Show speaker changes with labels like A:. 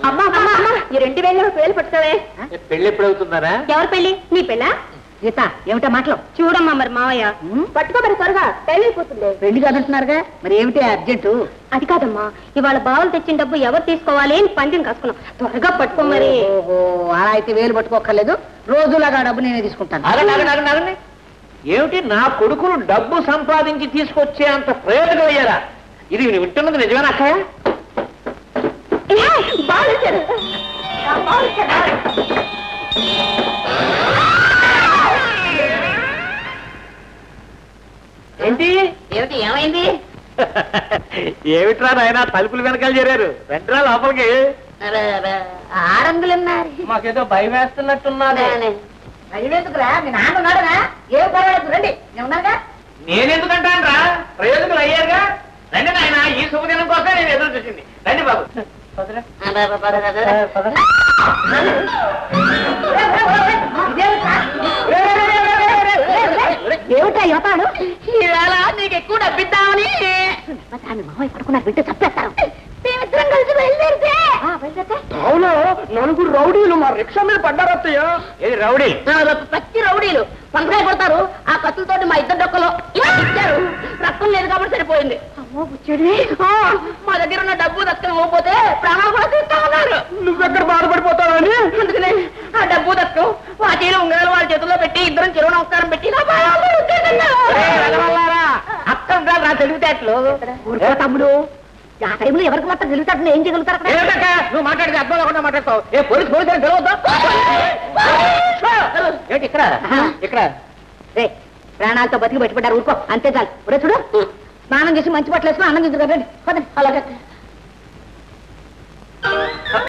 A: అమ్మా ఈ 2000 వేలు పట్టుకోవే.
B: పెళ్లి ఎప్పుడు అవుతున్నారా?
A: ఎవరి పెళ్లి? నీ పెళ్ళా?
C: గీత ఏమిటా మాటలు?
A: చూడమ్మా మరి మావయ్య పట్టుకోమని త్వరగా పెళ్లి అయిపోతుంది.
C: పెళ్లి కాదంటున్నారుగా, మరి ఏమిటి అర్జెంటు?
A: అది కాదమ్మా, ఇవాళ బావులు తెచ్చిన డబ్బు ఎవరు తీసుకోవాలి అని పందెం కాసుకున్నాం. త్వరగా పట్టుకో మరి.
C: ఓహో, అలా అయితే వేలు పట్టుకోక్కర్లేదు, రోజులాగా డబ్బు నేనే తీసుకుంటాను.
B: ఏమిటి, నా కొడుకులు డబ్బు సంపాదించి తీసుకొచ్చే అంత ప్రయోజనం అయ్యారా? ఇది వింటున్నది నిజమేనా అక్కయ్య? ఏంటి
C: ఏమిటి, ఏమైంది?
B: ఏమిట్రా నాయన తలుపులు వెనకాల చేరారు? వెంటనే లోపలికి.
C: ఆరంగులున్నారు.
B: మాకేదో భయం వేస్తున్నట్టున్నది.
C: అయ్యేందుకురా, మీ నాన్న ఉన్నాడుగా, ఏం పర్వాలేదు, రండి, నేను ఉన్నాగా.
B: నేనెందుకంటాను రా, ప్రయోజకులు అయ్యారుగా. రండి నాయన, ఈ శుభదినం కోసం నేను ఎదురు చూసింది. రండి బాబు.
C: ఏమిటా యువతాడు?
A: ఈవేళ నీకు ఎక్కువ డబ్బిద్దామని
C: దాన్ని మావయ్య పడుకున్నారు, బిడ్డ చంపేస్తారు.
A: మేమిద్దరం కలిసి బయలుదేరితే
B: అవును, 4 రౌడీలు మా రిక్షా మీద పడ్డారత్తయ్య. ఏది రౌడీ?
A: పచ్చి రౌడీలు వంకాయ కొడతారు. ఆ కత్తులతోటి మా ఇద్దరు డొక్కలో ఇలా ఇచ్చారు. రక్తం లేదు కాబట్టి సరిపోయింది. అమ్మో బుచ్చడి, మా దగ్గర ఉన్న డబ్బు దక్కకపోతే ప్రాణాలు కూడా తీస్తామన్నారు.
B: నువ్వెక్కడ బాధపడిపోతావు అని
A: అందుకనే ఆ డబ్బు దక్కం వాటీలు ఉంగరాలు వాళ్ళ చేతుల్లో పెట్టి ఇద్దరం చెరువు నమస్కారం పెట్టి
B: అక్కడ రా తెలివితేటలు.
C: తమ్ముడు, ఆ టైంలో ఎవరికి మాత్రం గెలుగుతాడు, ఏం చేయగలుగుతారు?
B: నువ్వు మాట్లాడితే అర్థం లేకుండా మాట్లాడతావు. ఏ పోలీసు అని తెలవద్దా? ఏంటి ఇక్కడ ఇక్కడ
C: రే, ప్రాణాలతో బతికి బయటపడ్డారు, ఊరుకో, అంతే చాలు. చూడు, స్నానం చేసి మంచి బట్టలు వేసుకుని అన్నం తింటున్నారు. అలాగే